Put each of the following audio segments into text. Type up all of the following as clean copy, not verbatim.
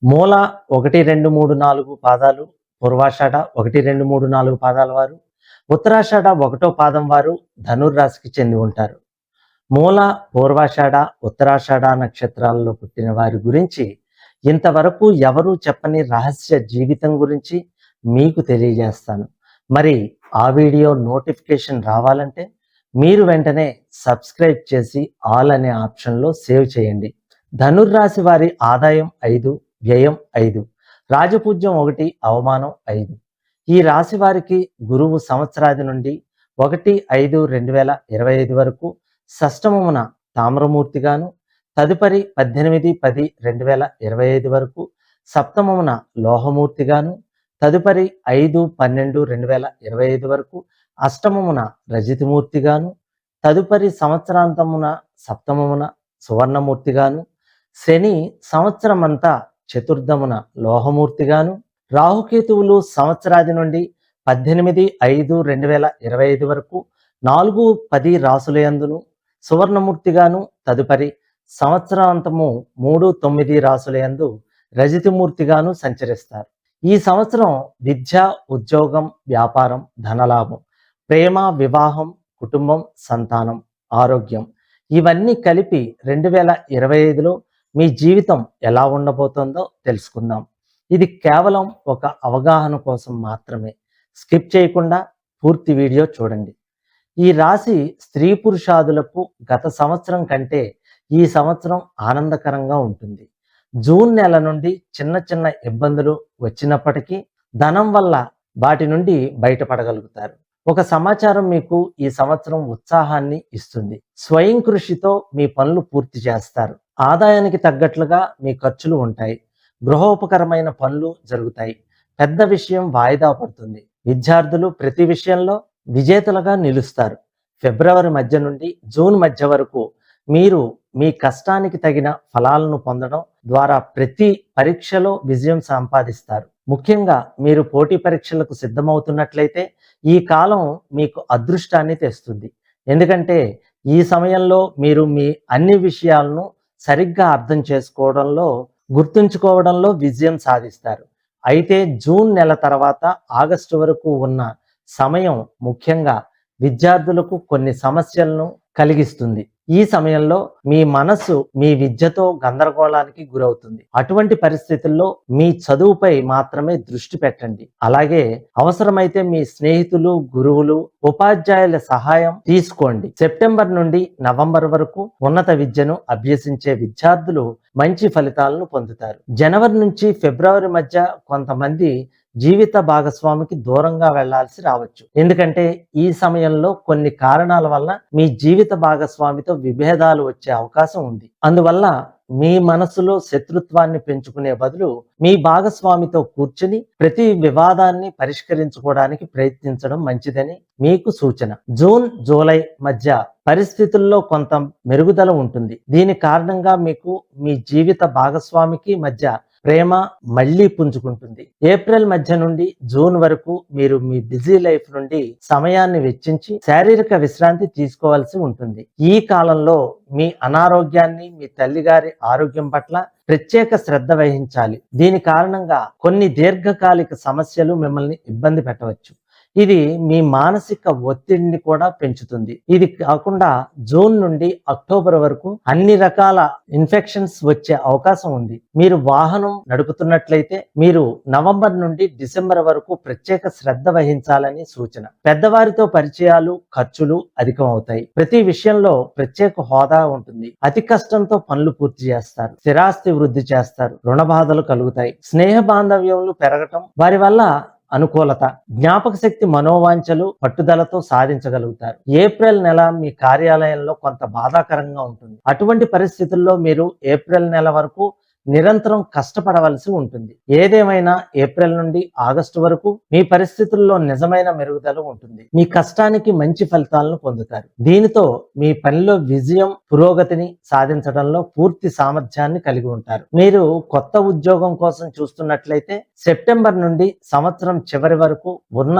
మూల 1, 2, 3, 4 పాదాలు, పూర్వాషాఢ 1, 2, 3, 4 పాదాల వారు, ఉత్తరాషాఢ 1వ పాదం వారు ధనుర్రాశికి చెంది ఉంటారు. మూల, పూర్వాషాఢ, ఉత్తరాషాఢ నక్షత్రాలలో పుట్టిన వారి గురించి ఇంతవరకు ఎవరూ చెప్పని రహస్య జీవితం గురించి మీకు తెలియజేస్తాను. మరి ఆ వీడియో నోటిఫికేషన్ రావాలంటే మీరు వెంటనే సబ్స్క్రైబ్ చేసి ఆల్ అనే ఆప్షన్లో సేవ్ చేయండి. ధనుర్రాశి వారి ఆదాయం 5, వ్యయం 5, రాజపూజ్యం 1, అవమానం 5. ఈ రాశి వారికి గురువు సంవత్సరాది నుండి 1/5/2025 వరకు షష్టమమున తామ్రమూర్తిగాను, తదుపరి 18/10/2025 వరకు సప్తమమున లోహమూర్తిగాను, తదుపరి 5/12/2025 వరకు అష్టమమున రజితమూర్తిగాను, తదుపరి సంవత్సరాంతమున సప్తమమున సువర్ణమూర్తిగాను, శని సంవత్సరమంతా చతుర్థమున లోహమూర్తిగాను, రాహుకేతువులు సంవత్సరాది నుండి 18/5/2025 వరకు 4-10 రాసులయందును సువర్ణమూర్తిగాను, తదుపరి సంవత్సరాంతము 3-9 రాసులయందు రజితమూర్తిగాను సంచరిస్తారు. ఈ సంవత్సరం విద్య, ఉద్యోగం, వ్యాపారం, ధనలాభం, ప్రేమ, వివాహం, కుటుంబం, సంతానం, ఆరోగ్యం ఇవన్నీ కలిపి 2025లో మీ జీవితం ఎలా ఉండబోతుందో తెలుసుకుందాం. ఇది కేవలం ఒక అవగాహన కోసం మాత్రమే. స్కిప్ చేయకుండా పూర్తి వీడియో చూడండి. ఈ రాశి స్త్రీ పురుషాదులకు గత సంవత్సరం కంటే ఈ సంవత్సరం ఆనందకరంగా ఉంటుంది. జూన్ నెల నుండి చిన్న చిన్న ఇబ్బందులు వచ్చినప్పటికీ ధనం వల్ల వాటి నుండి బయటపడగలుగుతారు. ఒక సమాచారం మీకు ఈ సంవత్సరం ఉత్సాహాన్ని ఇస్తుంది. స్వయం కృషితో మీ పనులు పూర్తి చేస్తారు. ఆదాయానికి తగ్గట్లుగా మీ ఖర్చులు ఉంటాయి. గృహోపకరమైన పనులు జరుగుతాయి. పెద్ద విషయం వాయిదా పడుతుంది. విద్యార్థులు ప్రతి విషయంలో విజేతలుగా నిలుస్తారు. ఫిబ్రవరి మధ్య నుండి జూన్ మధ్య వరకు మీరు మీ కష్టానికి తగిన ఫలాలను పొందడం ద్వారా ప్రతి పరీక్షలో విజయం సంపాదిస్తారు. ముఖ్యంగా మీరు పోటీ పరీక్షలకు సిద్ధమవుతున్నట్లయితే ఈ కాలం మీకు అదృష్టాన్ని తెస్తుంది. ఎందుకంటే ఈ సమయంలో మీరు మీ అన్ని విషయాలను సరిగ్గా అర్థం చేసుకోవడంలో, గుర్తుంచుకోవడంలో విజయం సాధిస్తారు. అయితే జూన్ నెల తర్వాత ఆగస్టు వరకు ఉన్న సమయం ముఖ్యంగా విద్యార్థులకు కొన్ని సమస్యలను కలిగిస్తుంది. ఈ సమయంలో మీ మనస్సు మీ విద్యతో గందరగోళానికి గురవుతుంది. అటువంటి పరిస్థితుల్లో మీ చదువుపై మాత్రమే దృష్టి పెట్టండి. అలాగే అవసరమైతే మీ స్నేహితులు, గురువులు, ఉపాధ్యాయుల సహాయం తీసుకోండి. సెప్టెంబర్ నుండి నవంబర్ వరకు ఉన్నత విద్యను అభ్యసించే విద్యార్థులు మంచి ఫలితాలను పొందుతారు. జనవరి నుంచి ఫిబ్రవరి మధ్య కొంతమంది జీవిత భాగస్వామికి దూరంగా వెళ్లాల్సి రావచ్చు. ఎందుకంటే ఈ సమయంలో కొన్ని కారణాల వల్ల మీ జీవిత భాగస్వామితో విభేదాలు వచ్చే అవకాశం ఉంది. అందువల్ల మీ మనసులో శత్రుత్వాన్ని పెంచుకునే బదులు మీ భాగస్వామితో కూర్చుని ప్రతి వివాదాన్ని పరిష్కరించుకోవడానికి ప్రయత్నించడం మంచిదని మీకు సూచన. జూన్, జూలై మధ్య పరిస్థితుల్లో కొంత మెరుగుదల ఉంటుంది. దీని కారణంగా మీకు మీ జీవిత భాగస్వామికి మధ్య ప్రేమ మళ్లీ పుంజుకుంటుంది. ఏప్రిల్ మధ్య నుండి జూన్ వరకు మీరు మీ బిజీ లైఫ్ నుండి సమయాన్ని వెచ్చించి శారీరక విశ్రాంతి తీసుకోవాల్సి ఉంటుంది. ఈ కాలంలో మీ అనారోగ్యాన్ని, మీ తల్లిగారి ఆరోగ్యం పట్ల ప్రత్యేక శ్రద్ధ వహించాలి. దీని కారణంగా కొన్ని దీర్ఘకాలిక సమస్యలు మిమ్మల్ని ఇబ్బంది పెట్టవచ్చు. ఇది మీ మానసిక ఒత్తిడిని కూడా పెంచుతుంది. ఇది కాకుండా జూన్ నుండి అక్టోబర్ వరకు అన్ని రకాల ఇన్ఫెక్షన్స్ వచ్చే అవకాశం ఉంది. మీరు వాహనం నడుపుతున్నట్లయితే మీరు నవంబర్ నుండి డిసెంబర్ వరకు ప్రత్యేక శ్రద్ధ వహించాలని సూచన. పెద్దవారితో పరిచయాలు, ఖర్చులు అధికం అవుతాయి. ప్రతి విషయంలో ప్రత్యేక హోదా ఉంటుంది. అతి కష్టంతో పనులు పూర్తి చేస్తారు. స్థిరాస్తి వృద్ధి చేస్తారు. రుణ బాధలు కలుగుతాయి. స్నేహ బాంధవ్యములు పెరగటం, వారి వల్ల అనుకూలత, జ్ఞాపక శక్తి, మనోవాంఛలు పట్టుదలతో సాధించగలుగుతారు. ఏప్రిల్ నెల మీ కార్యాలయంలో కొంత బాధాకరంగా ఉంటుంది. అటువంటి పరిస్థితుల్లో మీరు ఏప్రిల్ నెల వరకు నిరంతరం కష్టపడవలసి ఉంటుంది. ఏదేమైనా ఏప్రిల్ నుండి ఆగస్టు వరకు మీ పరిస్థితుల్లో నిజమైన మెరుగుదల ఉంటుంది. మీ కష్టానికి మంచి ఫలితాలను పొందుతారు. దీనితో మీ పనిలో విజయం, పురోగతిని సాధించడంలో పూర్తి సామర్థ్యాన్ని కలిగి ఉంటారు. మీరు కొత్త ఉద్యోగం కోసం చూస్తున్నట్లయితే సెప్టెంబర్ నుండి సంవత్సరం చివరి వరకు ఉన్న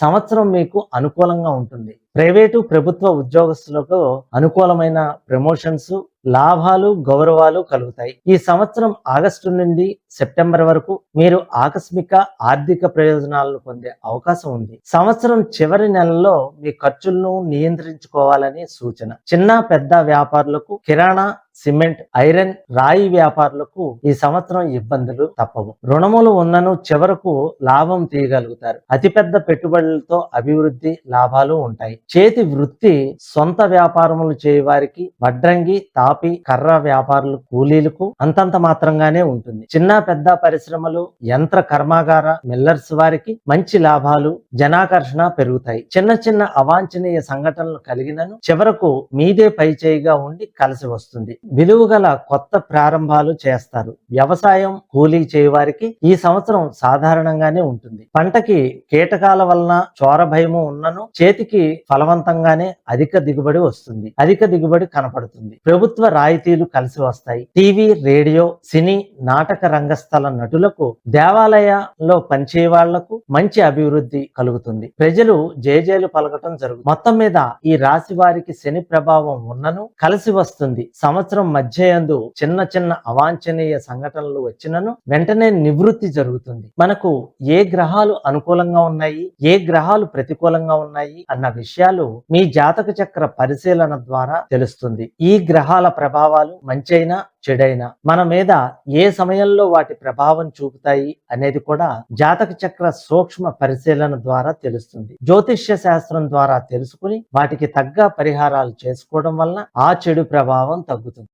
సంవత్సరం మీకు అనుకూలంగా ఉంటుంది. ప్రైవేటు, ప్రభుత్వ ఉద్యోగస్తులకు అనుకూలమైన ప్రమోషన్స్, లాభాలు, గౌరవాలు కలుగుతాయి. ఈ సంవత్సరం ఆగస్టు నుండి సెప్టెంబర్ వరకు మీరు ఆకస్మిక ఆర్థిక ప్రయోజనాలను పొందే అవకాశం ఉంది. సంవత్సరం చివరి నెలలో మీ ఖర్చులను నియంత్రించుకోవాలని సూచన. చిన్న పెద్ద వ్యాపారులకు, కిరాణా, సిమెంట్, ఐరన్, రాయి వ్యాపారులకు ఈ సంవత్సరం ఇబ్బందులు తప్పవు. రుణములు ఉన్నను చివరకు లాభం తీయగలుగుతారు. అతిపెద్ద పెట్టుబడులతో అభివృద్ధి, లాభాలు ఉంటాయి. చేతి వృత్తి, సొంత వ్యాపారములు చేయవారికి, వడ్రంగి, తాపి, కర్ర వ్యాపారులు, కూలీలకు అంతంత మాత్రంగానే ఉంటుంది. చిన్న పెద్ద పరిశ్రమలు, యంత్ర కర్మాగార, మిల్లర్స్ వారికి మంచి లాభాలు, జనాకర్షణ పెరుగుతాయి. చిన్న చిన్న అవాంఛనీయ సంఘటనలు కలిగినను చివరకు మీదే పై చేయిగా ఉండి కలిసి వస్తుంది. విలువగల కొత్త ప్రారంభాలు చేస్తారు. వ్యవసాయం, కూలీ చేయవారికి ఈ సంవత్సరం సాధారణంగానే ఉంటుంది. పంటకి కీటకాల వలన చోర భయము ఉన్నను చేతికి ఫలవంతంగానే అధిక దిగుబడి వస్తుంది. అధిక దిగుబడి కనపడుతుంది. ప్రభుత్వ రాయితీలు కలిసి వస్తాయి. టీవీ, రేడియో, సినీ, నాటక రంగస్థల నటులకు, దేవాలయాల్లో పనిచేయ వాళ్లకు మంచి అభివృద్ధి కలుగుతుంది. ప్రజలు జేజేలు పలకటం జరుగుతుంది. మొత్తం మీద ఈ రాశి వారికి శని ప్రభావం ఉన్నను కలిసి వస్తుంది. సంవత్సరం మధ్యయందు చిన్న చిన్న అవాంఛనీయ సంఘటనలు వచ్చినను వెంటనే నివృత్తి జరుగుతుంది. మనకు ఏ గ్రహాలు అనుకూలంగా ఉన్నాయి, ఏ గ్రహాలు ప్రతికూలంగా ఉన్నాయి అన్న విషయాలు మీ జాతక చక్ర పరిశీలన ద్వారా తెలుస్తుంది. ఈ గ్రహాల ప్రభావాలు మంచైనా చెడైనా మన మీద ఏ సమయంలో వాటి ప్రభావం చూపుతాయి అనేది కూడా జాతక చక్ర సూక్ష్మ పరిశీలన ద్వారా తెలుస్తుంది. జ్యోతిష్య శాస్త్రం ద్వారా తెలుసుకుని వాటికి తగ్గ పరిహారాలు చేసుకోవడం వలన ఆ చెడు ప్రభావం తగ్గుతుంది.